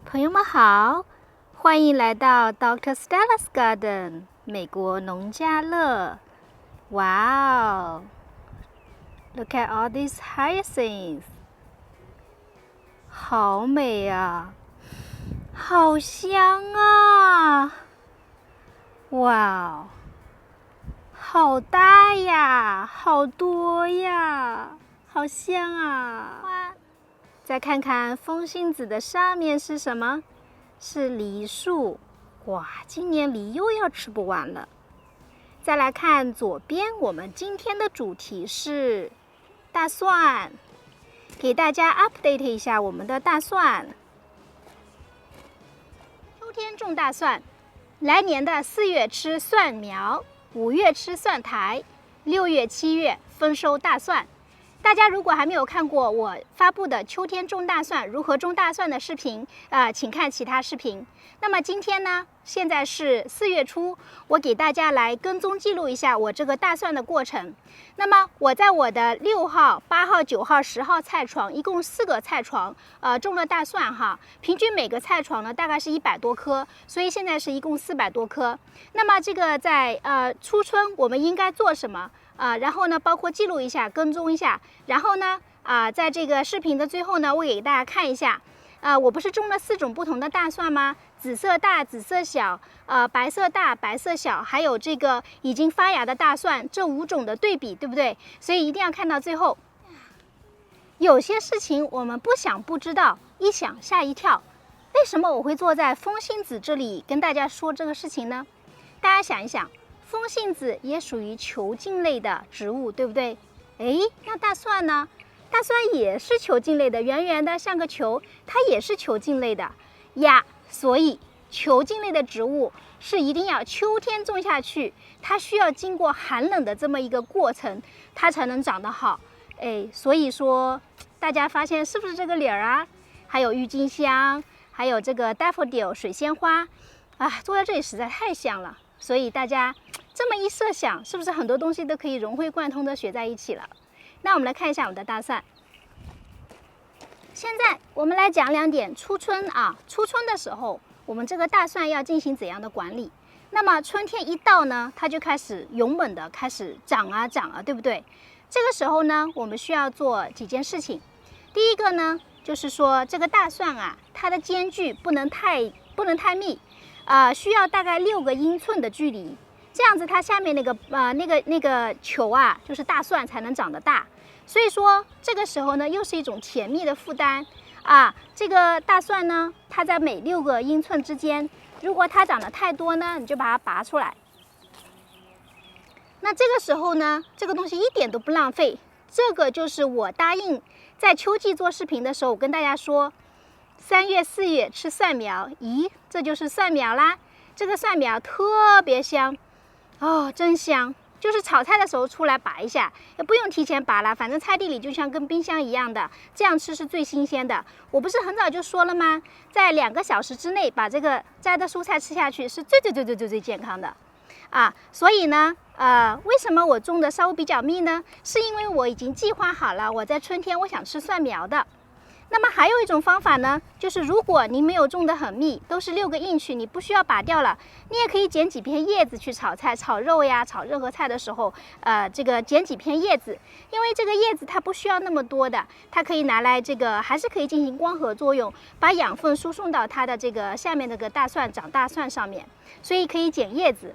朋友们好，欢迎来到 Dr. Stella's Garden 美国农家乐。哇哦 ，Look at all these hyacinths， 好美啊，好香啊！哇哦，好大呀，好多呀，好香啊！再看看风信子的上面是什么？是梨树。哇，今年梨又要吃不完了。再来看左边，我们今天的主题是大蒜，给大家 update 一下我们的大蒜。秋天种大蒜，来年的4月吃蒜苗，5月吃蒜苔，6月、7月丰收大蒜。大家如果还没有看过我发布的秋天种大蒜如何种大蒜的视频，请看其他视频。那么今天呢，现在是4月初，我给大家来跟踪记录一下我这个大蒜的过程。那么我在我的6号、8号、9号、10号菜床，一共4个菜床，种了大蒜哈，平均每个菜床呢大概是100多颗，所以现在是一共400多颗。那么这个在初春我们应该做什么？然后呢，包括记录一下、跟踪一下，然后呢，在这个视频的最后呢，我给大家看一下，我不是种了4种不同的大蒜吗？紫色大、紫色小，白色大、白色小，还有这个已经发芽的大蒜，这5种的对比，对不对？所以一定要看到最后。有些事情我们不想不知道，一想吓一跳。为什么我会坐在风信子这里跟大家说这个事情呢？大家想一想。风信子也属于球茎类的植物，对不对？诶，那大蒜呢？大蒜也是球茎类的，圆圆的像个球，它也是球茎类的呀。所以球茎类的植物是一定要秋天种下去，它需要经过寒冷的这么一个过程，它才能长得好。诶，所以说大家发现是不是这个理儿啊？还有郁金香，还有这个 daffodil 水仙花，坐在这里实在太香了。所以大家这么一设想，是不是很多东西都可以融会贯通的学在一起了？那我们来看一下我们的大蒜。现在我们来讲2点初春啊，初春的时候，我们这个大蒜要进行怎样的管理？那么春天一到呢，它就开始勇猛的开始长啊，对不对？这个时候呢，我们需要做几件事情。第一个呢，就是说这个大蒜啊，它的间距不能太密。需要大概6个英寸的距离，这样子它下面那个球啊，就是大蒜才能长得大。所以说这个时候呢，又是一种甜蜜的负担啊。这个大蒜呢，它在每6个英寸之间，如果它长得太多呢，你就把它拔出来。那这个时候呢，这个东西一点都不浪费。这个就是我答应在秋季做视频的时候，我跟大家说。3月、4月吃蒜苗，咦，这就是蒜苗啦。这个蒜苗特别香，哦，真香。就是炒菜的时候出来拔一下，也不用提前拔了，反正菜地里就像跟冰箱一样的，这样吃是最新鲜的。我不是很早就说了吗？在2个小时之内把这个摘的蔬菜吃下去是最健康的啊。所以呢，为什么我种的稍微比较密呢？是因为我已经计划好了，我在春天我想吃蒜苗的。那么还有一种方法呢，就是如果你没有种得很密，都是6个英尺，你不需要拔掉了，你也可以捡几片叶子去炒菜、炒肉呀、炒任何菜的时候，这个捡几片叶子，因为这个叶子它不需要那么多的，它可以拿来这个还是可以进行光合作用，把养分输送到它的这个下面那个长大蒜上面，所以可以捡叶子。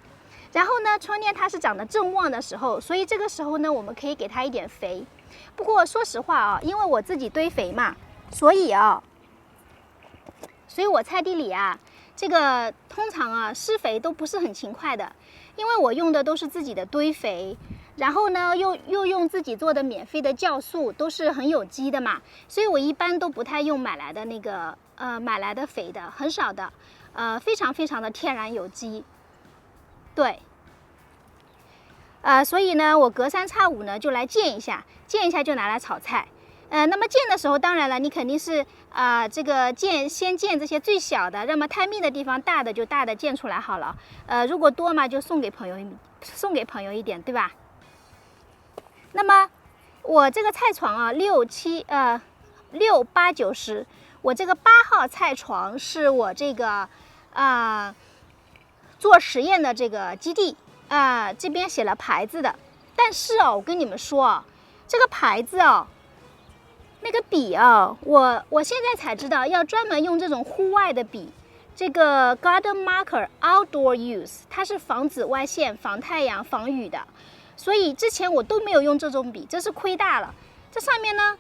然后呢，春天它是长得正旺的时候，所以这个时候呢，我们可以给它一点肥。不过说实话啊，因为我自己堆肥嘛。所以我菜地里啊，这个通常啊施肥都不是很勤快的，因为我用的都是自己的堆肥，然后呢又用自己做的免费的酵素，都是很有机的嘛，所以我一般都不太用买来的肥的，很少的，非常的天然有机，对。所以呢，我隔3差5呢就来见一下就拿来炒菜。那么见的时候，当然了，你肯定是这个先见这些最小的，那么太密的地方，大的就大的见出来好了。如果多嘛，就送给朋友一点，对吧？那么我这个菜床啊，6、8、9、10，我这个8号菜床是我这个做实验的这个基地这边写了牌子的。但是哦，我跟你们说啊，这个牌子哦，那个笔啊，我现在才知道要专门用这种户外的笔。这个 Garden Marker Outdoor Use， 它是防紫外线、防太阳、防雨的，所以之前我都没有用这种笔，真是亏大了。这上面呢，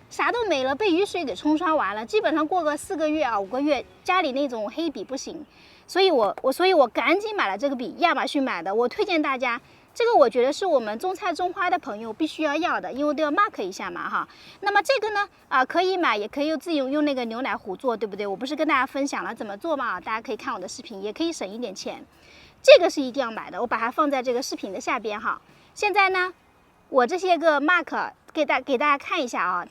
啥都没了，被雨水给冲刷完了，基本上过个4个月5个月，家里那种黑笔不行，所以我赶紧买了这个笔，亚马逊买的。我推荐大家。这个我觉得是我们种菜种花的朋友必须要的，因为都要 mark 一下嘛哈。那么这个呢可以买，也可以自己用那个牛奶壶做，对不对？我不是跟大家分享了怎么做嘛，大家可以看我的视频，也可以省一点钱。这个是一定要买的，我把它放在这个视频的下边哈。现在呢，我这些个 mark 给大家看一下啊，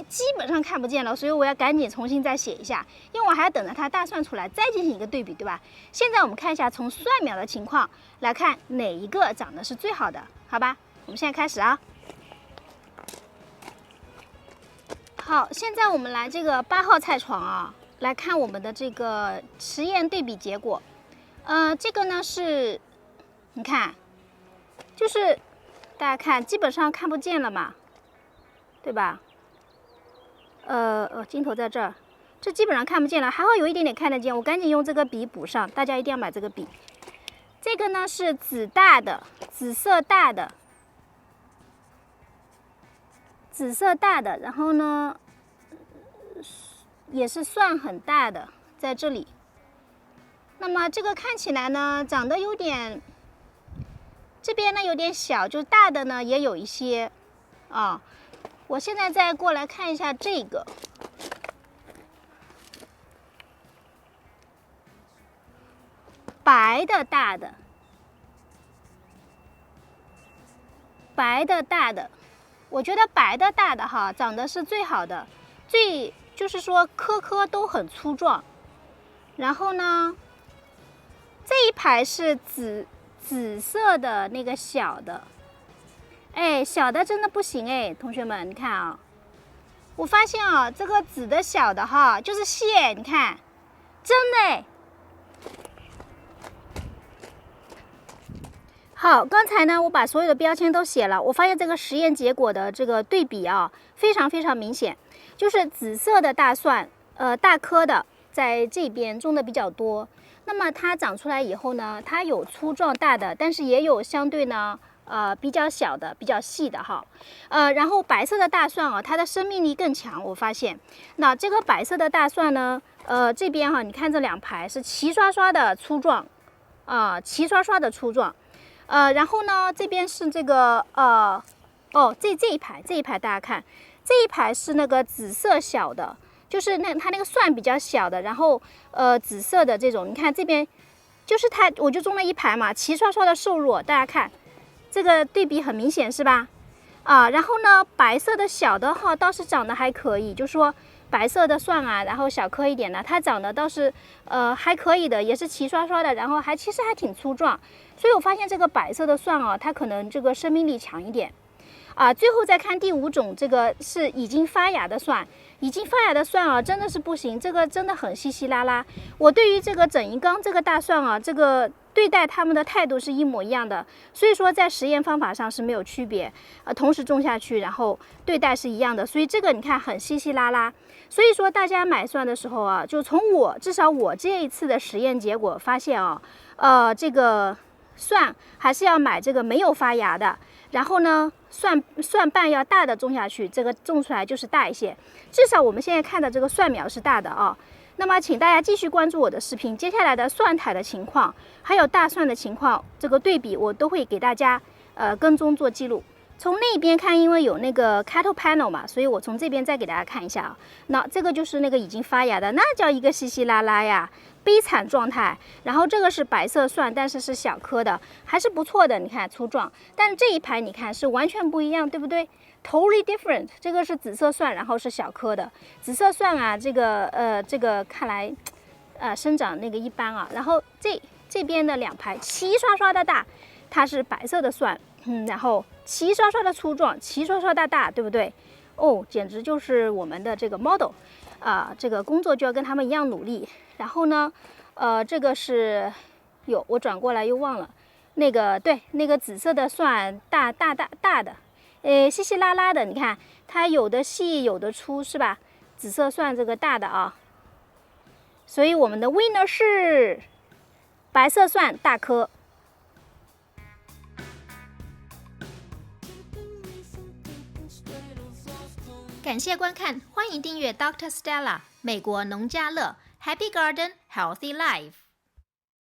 基本上看不见了，所以我要赶紧重新再写一下，因为我还要等着它大蒜出来再进行一个对比，对吧？现在我们看一下从蒜苗的情况来看哪一个长得是最好的，好吧？我们现在开始啊。好，现在我们来这个8号菜床啊，来看我们的这个实验对比结果。这个呢是，你看，就是大家看，基本上看不见了嘛，对吧？镜头在这儿，这基本上看不见了，还好有一点点看得见，我赶紧用这个笔补上。大家一定要买这个笔。这个呢是紫色大的，然后呢也是蒜很大的，在这里。那么这个看起来呢长得有点，这边呢有点小，就是大的呢也有一些啊。我现在再过来看一下这个，白的大的，我觉得白的大的哈长得是最好的，就是说颗都很粗壮。然后呢，这一排是紫色的那个小的。哎，小的真的不行哎，同学们，你看啊，我发现啊，这个紫的小的哈，就是蟹，你看，真的哎。好，刚才呢，我把所有的标签都写了，我发现这个实验结果的这个对比啊，非常明显，就是紫色的大蒜，大颗的在这边种的比较多，那么它长出来以后呢，它有粗壮大的，但是也有相对呢。比较小的、比较细的哈，然后白色的大蒜啊，它的生命力更强。我发现，那这个白色的大蒜呢，这边哈，你看这2排是齐刷刷的粗壮，齐刷刷的粗壮，然后呢，这边是这个这一排大家看，这一排是那个紫色小的，就是它那个蒜比较小的，然后紫色的这种，你看这边就是它，我就种了一排嘛，齐刷刷的瘦弱，大家看。这个对比很明显是吧？然后呢，白色的小的哈倒是长得还可以，就说白色的蒜啊，然后小颗一点的，它长得倒是还可以的，也是齐刷刷的，然后其实还挺粗壮。所以我发现这个白色的蒜啊，它可能这个生命力强一点。最后再看第5种，这个是已经发芽的蒜，啊，真的是不行，这个真的很稀稀拉拉。我对于这个整一缸这个大蒜啊，这个对待他们的态度是一模一样的，所以说在实验方法上是没有区别，同时种下去，然后对待是一样的，所以这个你看很稀稀拉拉。所以说大家买蒜的时候啊，就从至少我这一次的实验结果发现啊，这个蒜还是要买这个没有发芽的。然后呢，蒜瓣要大的种下去，这个种出来就是大一些。至少我们现在看的这个蒜苗是大的啊。那么，请大家继续关注我的视频，接下来的蒜苔的情况，还有大蒜的情况，这个对比我都会给大家跟踪做记录。从那边看，因为有那个 cattle panel 嘛，所以我从这边再给大家看一下啊。那这个就是那个已经发芽的，那叫一个稀稀拉拉呀。悲惨状态，然后这个是白色蒜，但是是小颗的，还是不错的，你看粗壮。但是这一排你看是完全不一样，对不对 ？Totally different。这个是紫色蒜，然后是小颗的紫色蒜啊，这个看来生长那个一般啊。然后这边的2排齐刷刷的大，它是白色的蒜，然后齐刷刷的粗壮，齐刷刷的大，对不对？哦，简直就是我们的这个 model。这个工作就要跟他们一样努力。然后呢，这个是我转过来又忘了，那个对，那个紫色的蒜大的，稀稀拉拉的，你看它有的细有的粗是吧？紫色蒜这个大的啊，所以我们的 winner 是白色蒜大颗。感谢观看，欢迎订阅 Dr. Stella 美国农家乐 Happy Garden Healthy Life。